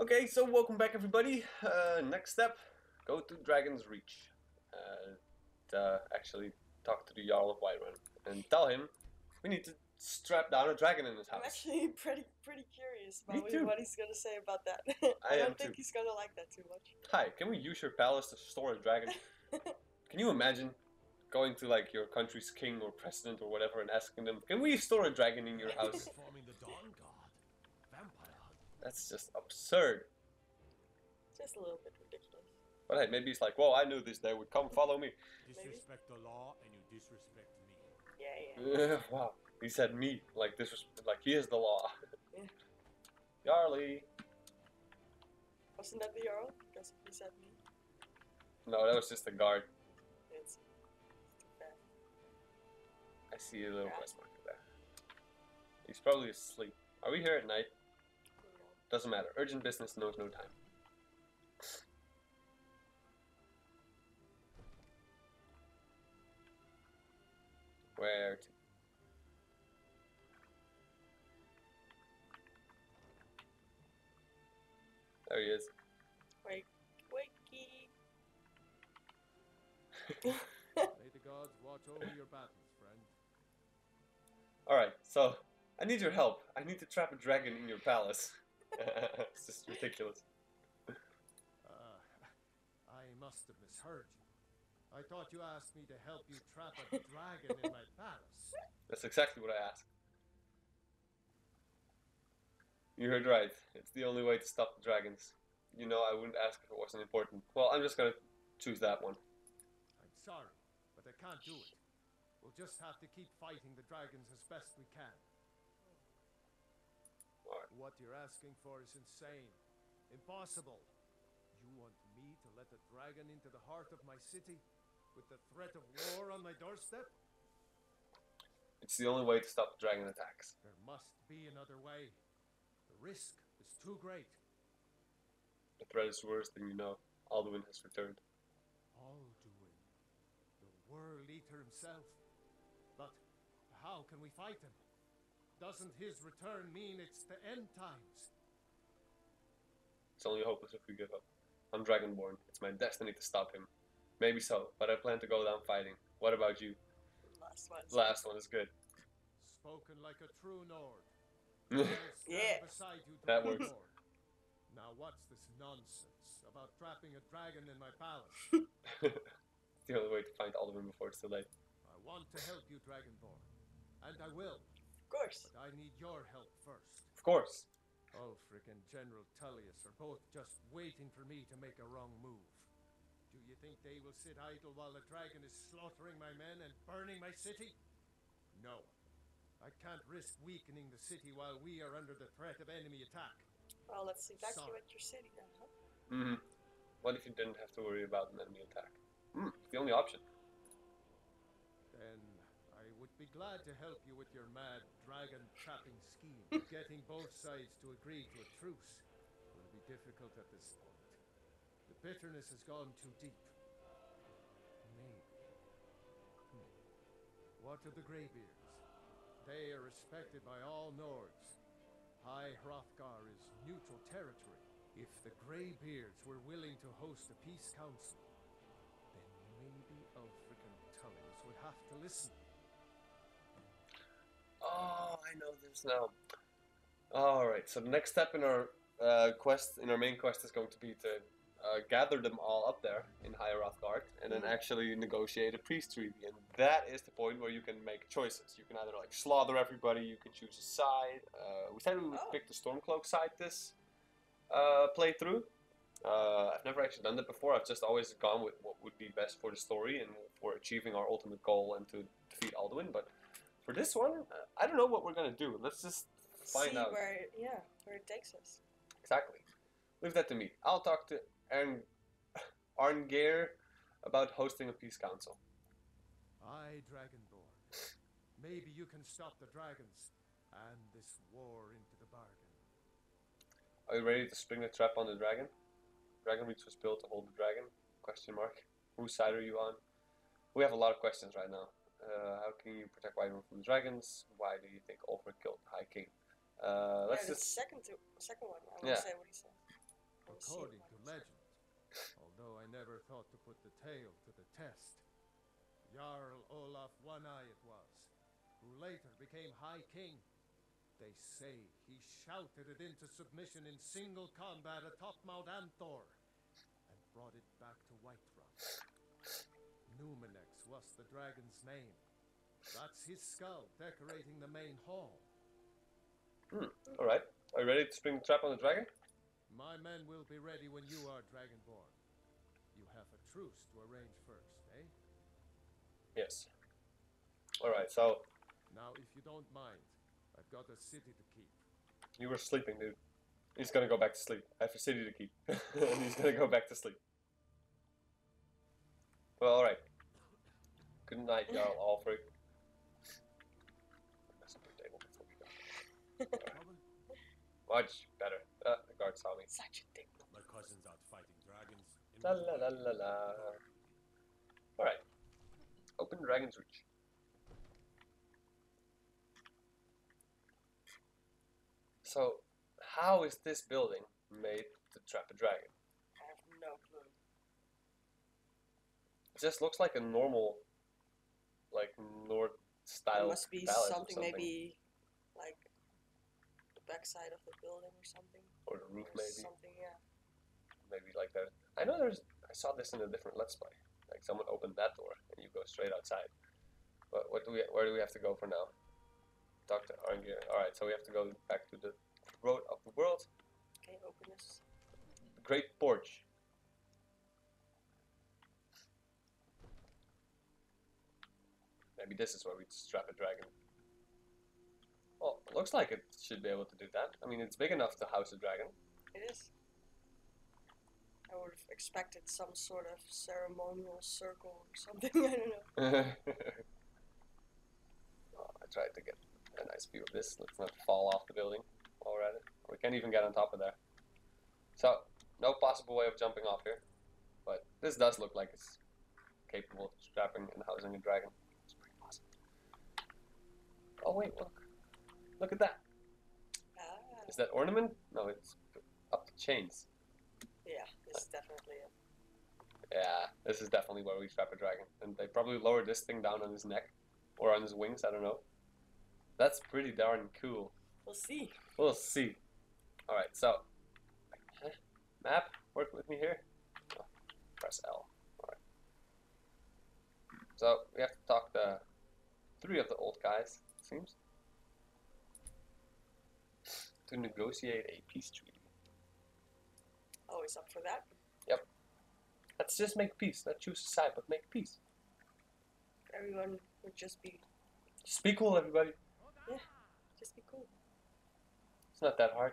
Okay, so welcome back everybody. Next step, go to Dragon's Reach. Actually talk to the Jarl of Whiterun and tell him we need to strap down a dragon in his house. I'm actually pretty curious about Me too. what he's gonna say about that. I don't am think too. he's gonna like that too much. Hi, can we use your palace to store a dragon? Can you imagine going to like your country's king or president or whatever and asking them, can we store a dragon in your house? Forming the Dawn God. Vampire Hunt. That's just absurd. Just a little bit ridiculous. But hey, maybe he's like, well, I knew this day would come, follow me. Disrespect the law and you disrespect me. Yeah. Wow, he said me, like this was like he is the law. Yeah. Yarly. Wasn't that the Jarl? Because he said me. No, that was just a guard. It's too bad. I see a little quest marker there. He's probably asleep. Are we here at night? Doesn't matter. Urgent business knows no time. Where to? There he is. Wakey. May the gods watch over your battles, friend. Alright, so I need your help. I need to trap a dragon in your palace. It's just ridiculous. I must have misheard you. I thought you asked me to help you trap a dragon in my palace. That's exactly what I asked. You heard right. It's the only way to stop the dragons. You know I wouldn't ask if it wasn't important. Well, I'm just gonna choose that one. I'm sorry, but I can't do it. We'll just have to keep fighting the dragons as best we can. Alright. What you're asking for is insane. Impossible. You want me to let a dragon into the heart of my city? With the threat of war on my doorstep? It's the only way to stop the dragon attacks. There must be another way. The risk is too great. The threat is worse than you know. Alduin has returned. Alduin, the World Eater himself. But how can we fight him? Doesn't his return mean it's the end times? It's only hopeless if we give up. I'm Dragonborn. It's my destiny to stop him. Maybe so, but I plan to go down fighting. What about you? Last one. Last one is good. Spoken like a true Nord. Yeah. I'll stand beside you, That works. Dragonborn. Now what's this nonsense about trapping a dragon in my palace? It's the only way to find Alduin before it's too late. I want to help you, Dragonborn. And I will. Of course. But I need your help first. Of course. Ulfric and General Tullius are both just waiting for me to make a wrong move. Do you think they will sit idle while the dragon is slaughtering my men and burning my city? No. I can't risk weakening the city while we are under the threat of enemy attack. Well, let's evacuate Sorry. your city then, huh? What if you didn't have to worry about an enemy attack? It's the only option. Then I would be glad to help you with your mad dragon trapping scheme. Getting both sides to agree to a truce will be difficult at this point. The bitterness has gone too deep. Maybe. What of the Greybeards? They are respected by all Nords. High Hrothgar is neutral territory. If the Greybeards were willing to host a peace council, then maybe Ulfric and Tullius would have to listen. Oh, I know this now. Alright, so the next step in our quest, in our main quest, is going to be to gather them all up there in High Hrothgar and then actually negotiate a peace treaty. And that is the point where you can make choices. You can either like slaughter everybody, you can choose a side. We said we would pick the Stormcloak side this playthrough. I've never actually done that before. I've just always gone with what would be best for the story and for achieving our ultimate goal and to defeat Alduin. But for this one, I don't know what we're gonna do. Let's just find out. Where it takes us. Exactly. Leave that to me. I'll talk to Arngeir about hosting a peace council. Aye, Dragonborn. Maybe you can stop the dragons and this war into the bargain. Are you ready to spring the trap on the dragon? Dragon Reach was built to hold the dragon? Question mark. Whose side are you on? We have a lot of questions right now. How can you protect Whiterun from the dragons? Why do you think Ulfric killed the High King? Let's The just... second one. I want Yeah. to say what he said. according to legend. Although I never thought to put the tale to the test. Jarl Olaf One-Eye it was, who later became High King. They say he shouted it into submission in single combat atop Mount Anthor, and brought it back to Whiterun. Numenex was the dragon's name. That's his skull decorating the main hall. Alright. Are you ready to spring the trap on the dragon? My men will be ready when you are Dragonborn. You have a truce to arrange first, eh? Yes. Alright, so Now, if you don't mind, I've got a city to keep. you were sleeping, dude. He's gonna go back to sleep. I have a city to keep. And he's gonna go back to sleep. Well, alright. Good night, y'all, all three. Much better. The guard saw me. Such a dick. My cousin's out fighting dragons. La la la la la. Alright. Open Dragon's Reach. So, how is this building made to trap a dragon? I have no clue. It just looks like a normal, like, North style It must be palace or something, maybe like the backside of the building or something. Or the roof, Or maybe. Something, yeah. Maybe like that. I know I saw this in a different Let's Play. Like, someone opened that door and you go straight outside. But where do we have to go for now? Dr. Arngir. Alright, so we have to go back to the road of the world. Okay, open this. The Great Porch. Maybe this is where we strap a dragon. Well, it looks like it should be able to do that. I mean, it's big enough to house a dragon. It is. I would have expected some sort of ceremonial circle or something. I don't know. Oh, I tried to get a nice view of this. Let's not fall off the building while we're at it. We can't even get on top of there. So, no possible way of jumping off here. But this does look like it's capable of strapping and housing a dragon. It's pretty awesome. Oh wait, look. Look at that. Ah, Is that ornament? No, it's up to chains. yeah, this is definitely it. Yeah, this is definitely where we trap a dragon. And they probably lowered this thing down on his neck. Or on his wings, I don't know. That's pretty darn cool. We'll see. We'll see. Alright, so. Map, work with me here. Oh, press L. Alright. So, we have to talk to 3 of the old guys, it seems. To negotiate a peace treaty. Always up for that. Let's just make peace. Not choose a side, but make peace. Everyone would just be cool, everybody. cool. It's not that hard.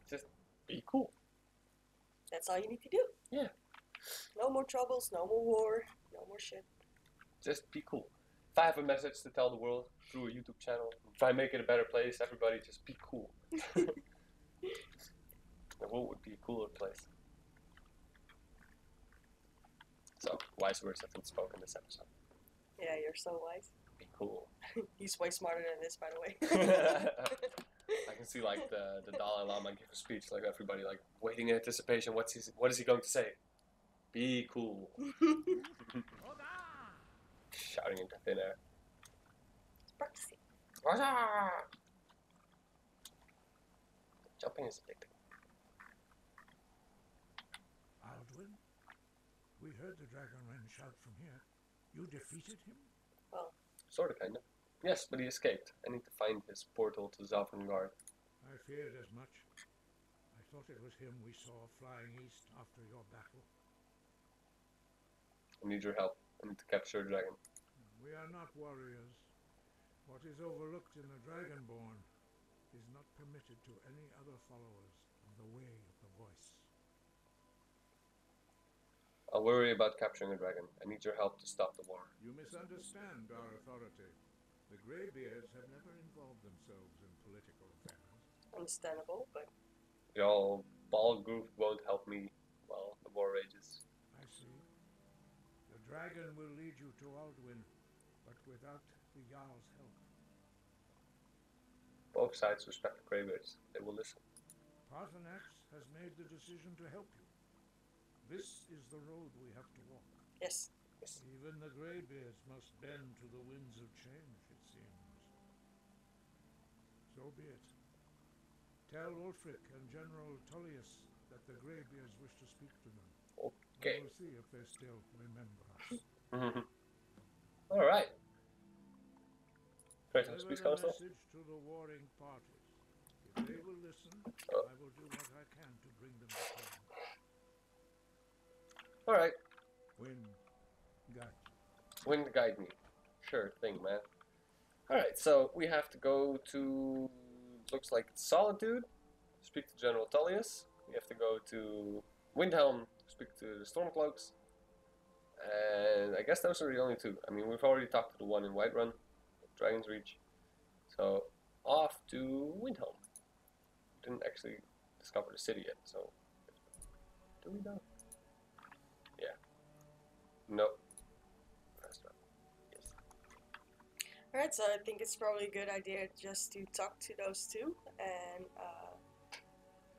Just be cool. That's all you need to do. Yeah. No more troubles, no more war, no more shit. Just be cool. If I have a message to tell the world through a YouTube channel, if I make it a better place, everybody just be cool. The world would be a cooler place. So, wise words have been spoken this episode. Yeah, you're so wise. Be cool. He's way smarter than this, by the way. I can see like the Dalai Lama give a speech, like everybody like waiting in anticipation. What is he going to say? Be cool. Shouting into thin air. Practicing. Jumping is addicting. Aldwin? We heard the Dragonman shout from here. You defeated him? Sorta, kinda. Yes, but he escaped. I need to find his portal to Zavengard. I feared as much. I thought it was him we saw flying east after your battle. I need your help. I need to capture a dragon. We are not warriors. What is overlooked in the Dragonborn is not permitted to any other followers of the Way of the Voice. I'll worry about capturing a dragon. I need your help to stop the war. You misunderstand our authority. The Greybeards have never involved themselves in political affairs. Understandable, but Your ball group won't help me while the war rages. I see. The dragon will lead you to Aldwin, but without the Jarl's help. Both sides respect the Greybeards. They will listen. Paarthurnax has made the decision to help you. This is the road we have to walk. Yes. Even the greybeards must bend to the winds of change, it seems. So be it. Tell Ulfric and General Tullius that the greybeards wish to speak to them. Okay. We will see if they still remember us. Alright. Deliver the message to the warring parties. If they will listen, I will do what I can to bring them to terms. Alright. Wind, guide. Wind guide me. Sure thing, man. Alright, so we have to go to, looks like Solitude, speak to General Tullius. We have to go to Windhelm, speak to the Stormcloaks. And I guess those are the only two. I mean, we've already talked to the one in Whiterun, Dragon's Reach. So, off to Windhelm. Didn't actually discover the city yet, so... Do we know? Yeah. Nope. That's right. Yes. Alright, so I think it's probably a good idea just to talk to those two and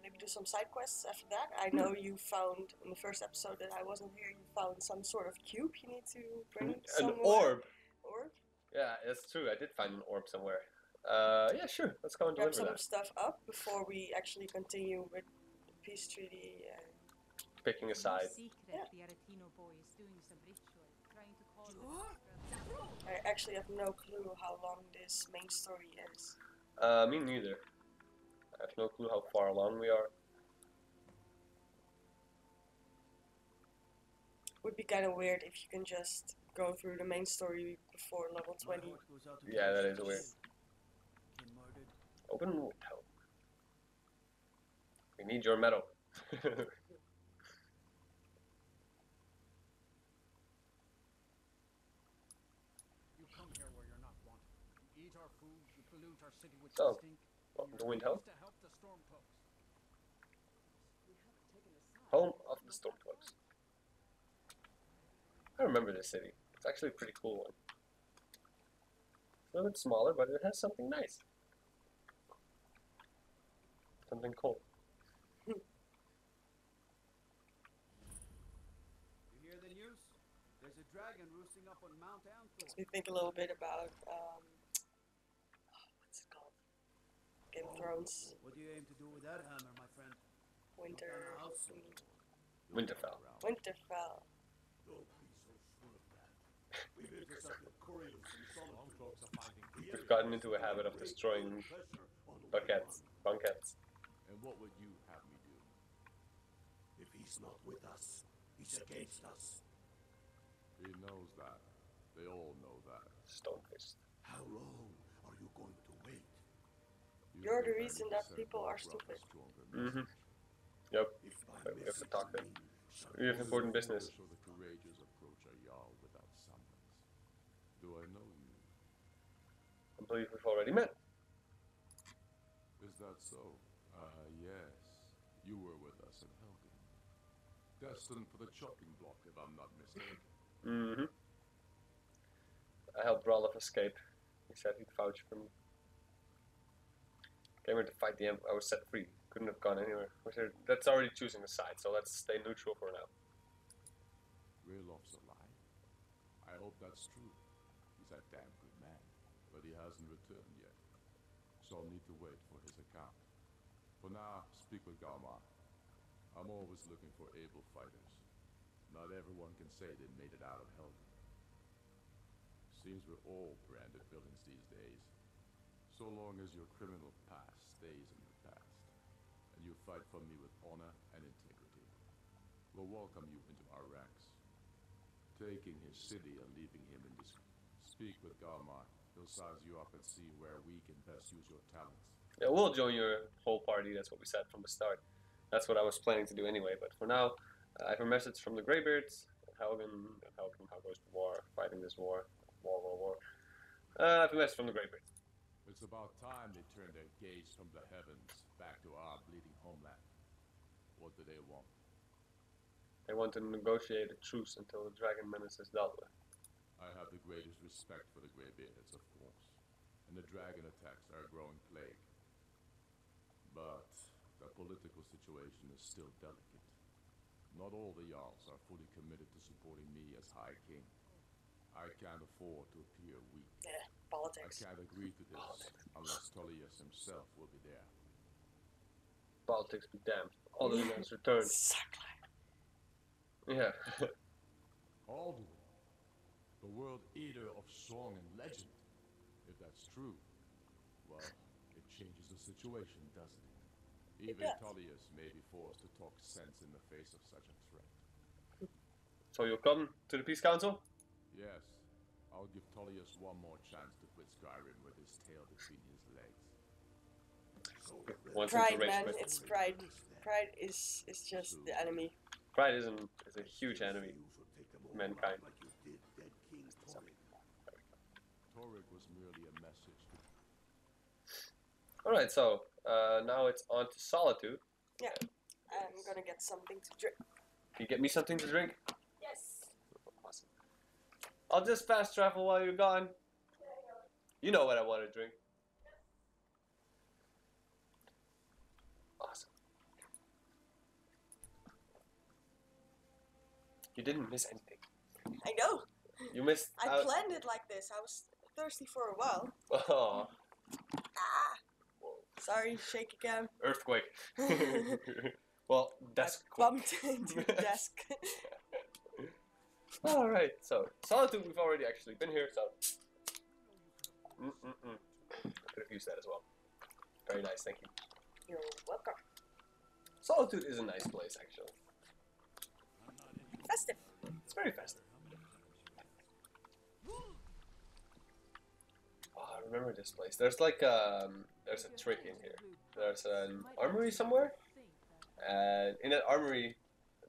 maybe do some side quests after that. I know you found in the first episode that I wasn't here, you found some sort of cube you need to bring somewhere. An orb! Orb? Yeah, it's true. I did find an orb somewhere. Yeah, sure. Let's go and Grab deliver some that. stuff up before we actually continue with the peace treaty and... Picking a side. Yeah. The Aretino boy is doing some ritual, trying to call the I actually have no clue how long this main story is. Me neither. I have no clue how far along we are. Would be kind of weird if you can just go through the main story before level 20. Yeah, that is weird. Open Windhelm. We need your metal. You come here where you're not wanted. You eat our food, you pollute our city with So, stink. welcome to Windhelm. To help the Stormcloaks. Home of the Stormcloaks. I remember this city. It's actually a pretty cool one. It's a little bit smaller, but it has something nice. Something cool. You hear the news? There's a dragon roosting up on Mount Anthor. Makes me think a little bit about, what's it called? Game of Thrones. What do you aim to do with that hammer, my friend? Winter... Winterfell. Winterfell. Don't be so sure of that. We live just up the corridors and Stormcloaks are finding We've gotten into a habit of destroying buckets. And what would you have me do? If he's not with us, he's against us. He knows that. They all know that. Stonefist. How long are you going to wait? You're the reason that people are stupid. Mm-hmm. Yep. If my But we have to message talk then. means We have important business. So the courageous approach a Jarl without summons. Do I know you? I believe we've already met. Is that so? Yes. You were with us in Helgen. Destined for the chopping block, if I'm not mistaken. Mm-hmm. I helped Roloff escape. He said he'd vouch for me. Came here to fight the Emperor. I was set free. Couldn't have gone anywhere. That's already choosing a side, so let's stay neutral for now. Raloff's alive? I hope that's true. He's a damn good man, but he hasn't returned yet. So I'll need to wait for his account. For now, speak with Galmar. I'm always looking for able fighters. Not everyone can say they made it out of Helgen. Seems we're all branded villains these days. So long as your criminal past stays in the past, and you fight for me with honor and integrity, we'll welcome you into our ranks. Taking his city and leaving him in this. Speak with Galmar. He'll size you up and see where we can best use your talents. Yeah, we'll join your whole party. That's what we said from the start. That's what I was planning to do anyway. But for now, I have a message from the Greybeards. Helgen, how goes the war? Fighting this war. War. I have a message from the Greybeards. It's about time they turned their gaze from the heavens back to our bleeding homeland. What do they want? They want to negotiate a truce until the dragon menace is dealt with. I have the greatest respect for the Greybeards, of course, and the dragon attacks are a growing plague. But the political situation is still delicate. Not all the Jarls are fully committed to supporting me as High King. I can't afford to appear weak. Yeah, I politics. can't agree to this unless Tullius himself will be there. Politics be damned. All the has returned. Exactly. Yeah. Alduin, the world eater of song and legend. If that's true, well, it changes the situation, doesn't it? Even does. Tullius may be forced to talk sense in the face of such a threat. So you'll come to the Peace Council? Yes, I'll give Tullius one more chance to quit Skyrim with his tail between his legs. Wants him to Pride, rage man. quit. It's pride. Pride is just the enemy. Pride is a huge enemy. Mankind. Like you did dead King Torrik. Torrik was merely a message to... Alright, so now it's on to Solitude. Yeah. I'm gonna get something to drink. Can you get me something to drink? Yes. Awesome. I'll just fast travel while you're gone. You know what I want to drink. Awesome. You didn't miss anything. I know. You missed I out. planned it like this. I was thirsty for a while. Oh, Ah. Sorry, shake again. earthquake. Well, desk I bumped into the desk. Alright, so Solitude, we've already actually been here, so. Could have used that as well. Very nice, thank you. You're welcome. Solitude is a nice place, actually. Festive. It's very festive. Oh, I remember this place. There's like there's a trick in here. There's an armory somewhere, and in that armory,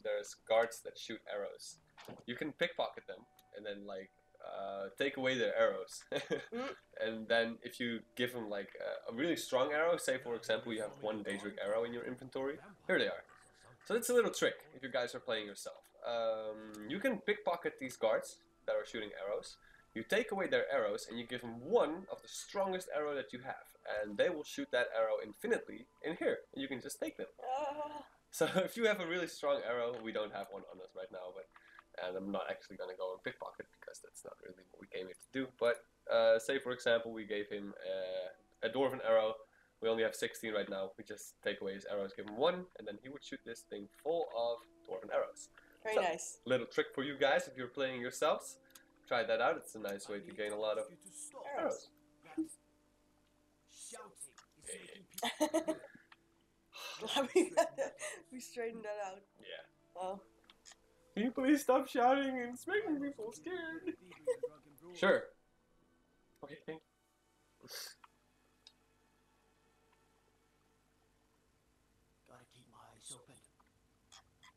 there's guards that shoot arrows. You can pickpocket them, and then like take away their arrows. And then if you give them like a really strong arrow, say for example you have one Daedric arrow in your inventory, here they are. So it's a little trick if you guys are playing yourself. You can pickpocket these guards that are shooting arrows. You take away their arrows and you give them one of the strongest arrow that you have, and they will shoot that arrow infinitely in here, and you can just take them. So if you have a really strong arrow, we don't have one on us right now, and I'm not actually gonna go and pickpocket because that's not really what we came here to do. But say for example we gave him a dwarven arrow. We only have 16 right now. We just take away his arrows, give him one, and then he would shoot this thing full of dwarven arrows. Very So, nice. Little trick for you guys if you're playing yourselves. Try that out. It's a nice way to gain a lot of arrows. Shouting is making people Glad we straightened that out. Yeah. Well, Can you please stop shouting? It's making me so scared. Sure. Okay, thank you. Gotta keep my eyes open.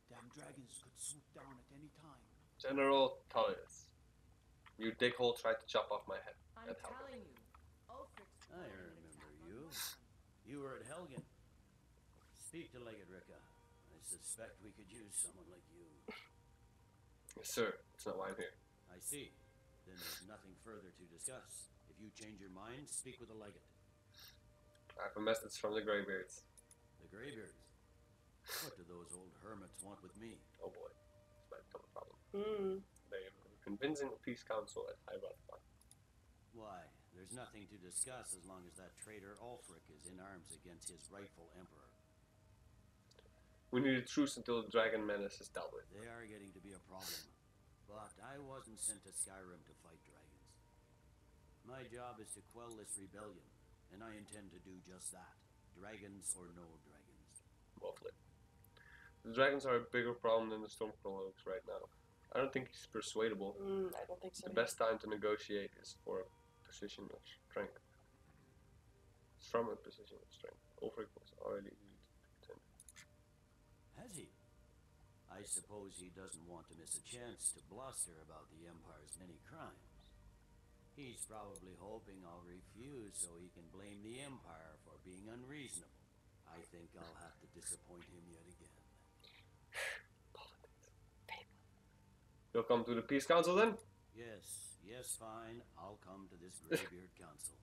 Damn dragons could swoop down at any time. General Tullius. You dickhole tried to chop off my head. I'm That happened. telling you, Ulfric's I remember you. You were at Helgen. Speak to Legate Ricka. I suspect we could use someone like you. Yes, sir. That's not why I'm here. I see. Then there's nothing further to discuss. If you change your mind, speak with the Legate. I have a message from the Greybeards. The Greybeards. What do those old hermits want with me? Oh boy. This might become a problem. They are convincing the peace council at High Rothbard. Why? There's nothing to discuss as long as that traitor Ulfric is in arms against his rightful emperor. We need a truce until the dragon menace is dealt with. They are getting to be a problem. But I wasn't sent to Skyrim to fight dragons. My job is to quell this rebellion, and I intend to do just that. Dragons or no dragons. Lovely. The dragons are a bigger problem than the Stormcrawlers right now. I don't think he's persuadable. I don't think so. The best time to negotiate is for a position of strength. It's from a position of strength. Ulfric was already Has he? I suppose he doesn't want to miss a chance to bluster about the Empire's many crimes. He's probably hoping I'll refuse so he can blame the Empire for being unreasonable. I think I'll have to disappoint him yet again. You'll come to the Peace Council then? Yes, fine. I'll come to this Greybeard Council.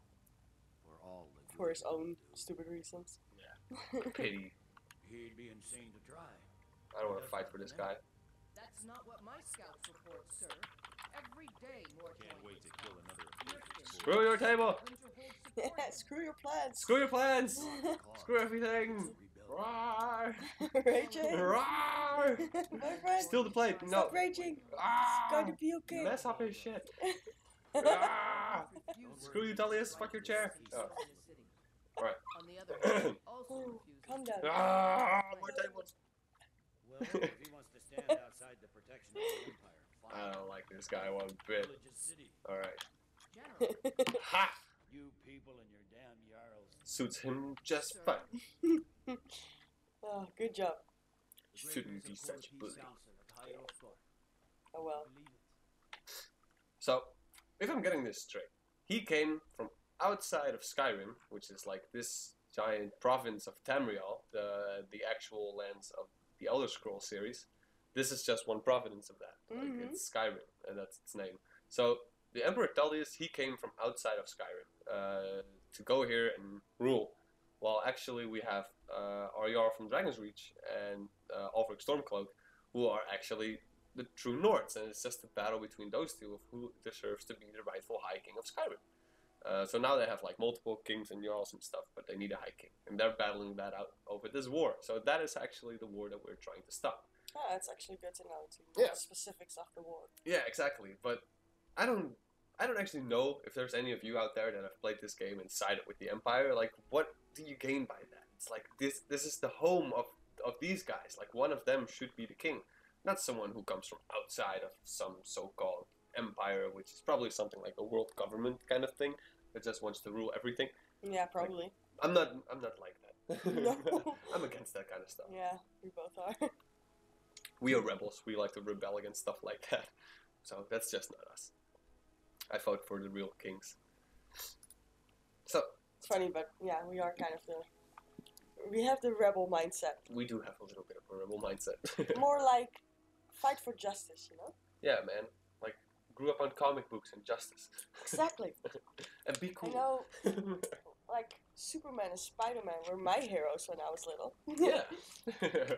For all the For his good own do. stupid reasons. Pity. He'd be insane to try. I don't want to fight for this guy. That's not what my scouts report, sir. Every day more Can't wait to kill another Screw your table! Screw your plans. Screw your plans! Screw everything! Roar! Raging. Roar! My friend. Steal the plate! No! Stop raging. It's going to be okay. Mess up his shit! Ah! Screw you, Tullius! Fuck your chair! Oh. Alright. On the other hand, also refusing. Calm down. Ah! More tables! Well, if he wants to stand outside the protection of the Empire, fine. I don't like this guy one bit. Village's city. Alright. General, Ha! You people and your damn jarls. Suits him just fine. Oh, good job. Shouldn't be such a bully. Oh well. So, if I'm getting this straight, he came from outside of Skyrim, which is like this giant province of Tamriel, the actual lands of the Elder Scrolls series. This is just one province of that. Like, it's Skyrim, and that's its name. So, the Emperor Tullius, he came from outside of Skyrim to go here and rule. While actually we have Ozaira from Dragon's Reach and Ulfric Stormcloak, who are actually the true Nords, and it's just a battle between those two of who deserves to be the rightful High King of Skyrim. So now they have like multiple kings and jarls and stuff, but they need a High King, and they're battling that out over this war. So that is actually the war that we're trying to stop. Oh, that's actually good to know too. Yeah. The specifics of the war. Yeah, exactly. But I don't actually know if there's any of you out there that have played this game and sided with the Empire. Like, what do you gain by that? It's like this is the home of these guys. Like, one of them should be the king, not someone who comes from outside of some so-called empire, which is probably something like a world government kind of thing that just wants to rule everything. Yeah, probably. Like, I'm not like that. No. I'm against that kind of stuff. Yeah, we both are. We are rebels. We like to rebel against stuff like that. So that's just not us. I vote for the real kings. So It's funny, but yeah, we are kind of we have the rebel mindset. we do have a little bit of a rebel mindset. More like fight for justice, you know? Yeah, man. Like, grew up on comic books and justice. Exactly. And be cool. I know, like, Superman and Spider-Man were my heroes when I was little. Yeah.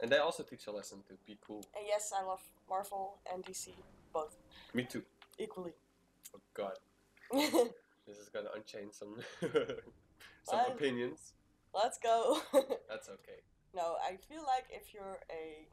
And they also teach a lesson to be cool. And yes, I love Marvel and DC, both, Me too. equally. Oh god. This is gonna unchain some What? opinions. Let's go. That's okay. No, I feel like if you're a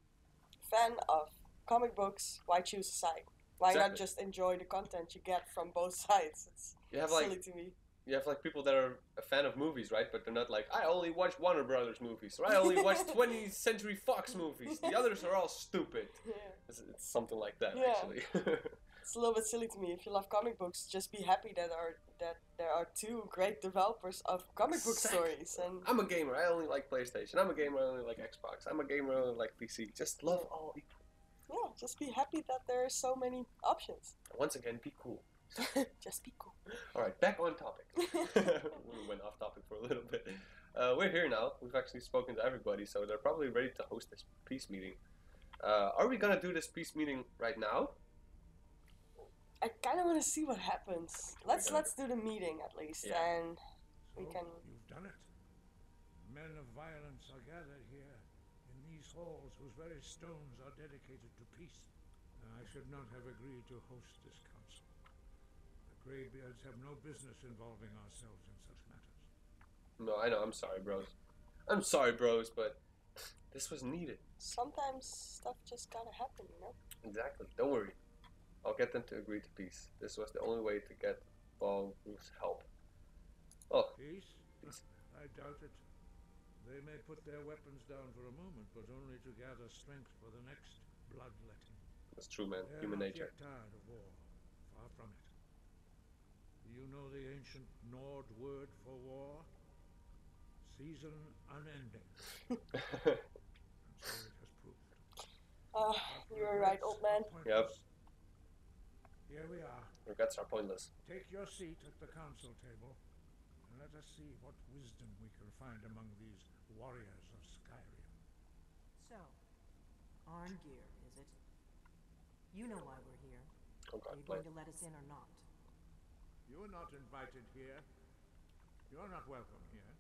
fan of comic books, why choose a side? Why not Exactly. just enjoy the content you get from both sides? It's You have silly like to me. you have like people that are a fan of movies, right? But they're not like, I only watch Warner Brothers movies, or I only watch 20th Century Fox movies. The others are all stupid. Yeah. It's something like that, Yeah. actually. It's a little bit silly to me. If you love comic books, just be happy that there are two great developers of comic book Exactly. stories. And I'm a gamer. I only like PlayStation. I'm a gamer. I only like Xbox. I'm a gamer. I only like PC. Just love all equal. yeah, just be happy that there are so many options. Once again, be cool. Just be cool. All right, back on topic. We went off topic for a little bit. We're here now. We've actually spoken to everybody, so they're probably ready to host this peace meeting. Are we gonna do this peace meeting right now? I kind of want to see what happens. Let's do the meeting at least, Yeah. and we So, can. you've done it. Men of violence are gathered here in these halls whose very stones are dedicated to peace. I should not have agreed to host this council. The Greybeards have no business involving ourselves in such matters. No, I know. I'm sorry, bros. I'm sorry, bros, but this was needed. Sometimes stuff just gotta happen, you know. Exactly. Don't worry. I'll get them to agree to peace. This was the only way to get Balrog's help. Oh, Peace? I doubt it. They may put their weapons down for a moment, but only to gather strength for the next bloodletting. that's true, man. They're Human not nature. yet tired of war. Far from it. Do you know the ancient Nord word for war? Season unending. And so it has proved. You're right, old man. Yep. Here we are. Regrets are pointless. Take your seat at the council table, and let us see what wisdom we can find among these warriors of Skyrim. So, Arngeir, is it? You know why we're here. Oh Are god, you play. going to let us in or not? You are not invited here. You are not welcome here.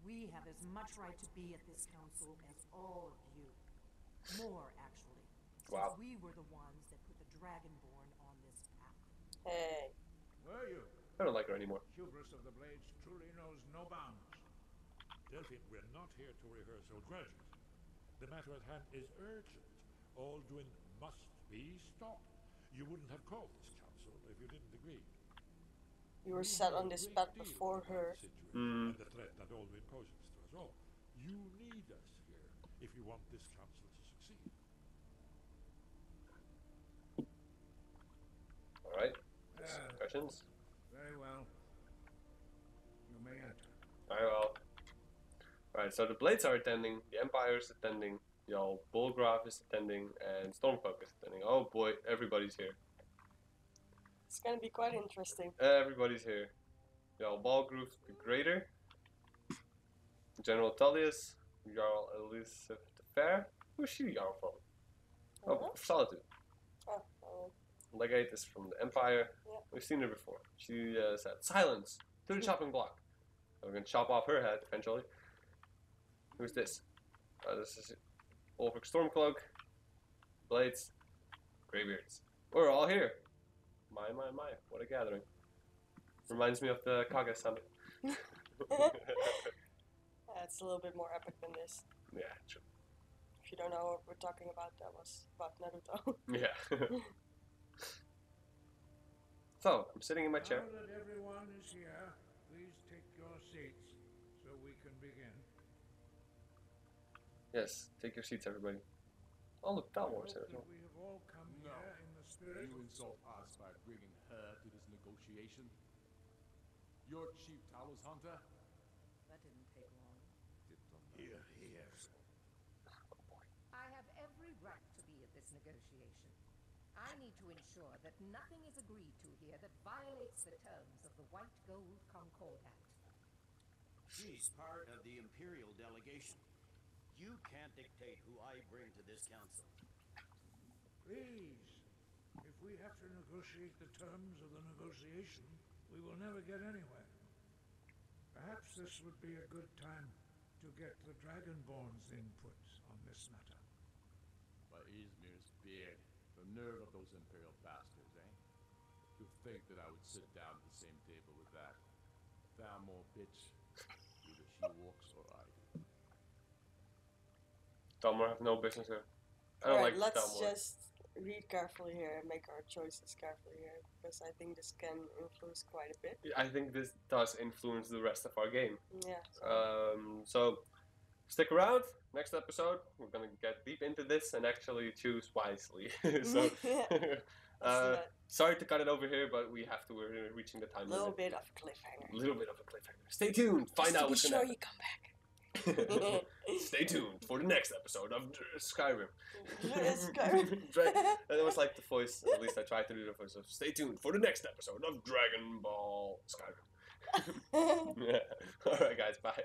We have as much right to be at this council as all of you. More, actually. Wow. Since we were the ones that put the Dragonborn on this path. Hey. Were you? I don't like her anymore. Hubris of the Blades truly knows no bounds. Delphine, we're not here to rehearse old grudges. The matter at hand is urgent. Alduin must be stopped. You wouldn't have called this council if you didn't agree. You were set on this path before her. And the threat that Alduin poses to us all. You need us here if you want this council to succeed. All right. Questions? Very well. You may enter. Very well. Alright, so the Blades are attending, the Empire is attending, Bulgraf is attending, and Stormcloak is attending. Oh boy, everybody's here. It's gonna be quite interesting. Everybody's here. Balgruf the Greater, General Tullius, Jarl Elizabeth the Fair. Who's she Jarl from? Oh, Solitude. Legate is from the Empire. Yeah. We've seen her before. She said, "Silence! To the chopping block." So we're gonna chop off her head eventually. Who's this? This is Ulfric Stormcloak, Blades, Greybeards. We're all here. My, what a gathering. Reminds me of the Kage summit. It's a little bit more epic than this. Yeah, true. If you don't know what we're talking about, that was about Naruto. Yeah. So, I'm sitting in my chair. Now that everyone is here, please take your seats so we can begin. Yes, take your seats, everybody. Oh, look, that was it. We have all come here in the spirit. You insult us by bringing her to this negotiation? Your chief Talos hunter? That didn't take long. Here. I have every right to be at this negotiation. I need to ensure that nothing is agreed to here that violates the terms of the White Gold Concordat. She's part of the Imperial delegation. You can't dictate who I bring to this council. Please, if we have to negotiate the terms of the negotiation, we will never get anywhere. Perhaps this would be a good time to get the Dragonborn's input on this matter. By Izmir's beard, the nerve of those Imperial bastards, eh? To think that I would sit down at the same table with that Thamor bitch. Either she walks or I do. Thalmor have no business here. I don't like let's Thalmor. just read carefully here and make our choices carefully here, because I think this can influence quite a bit. I think this does influence the rest of our game. Yeah. So stick around. Next episode, we're gonna get deep into this and actually choose wisely. So, sorry to cut it over here, but we have to. We're reaching the time limit. Little bit of a cliffhanger. Little bit of a cliffhanger. Stay tuned. Find out what's gonna happen. Be sure you come back. Stay tuned for the next episode of Skyrim. Skyrim. That was like the voice. At least I tried to do the voice of. Stay tuned for the next episode of Dragon Ball Skyrim. Yeah. All right, guys. Bye.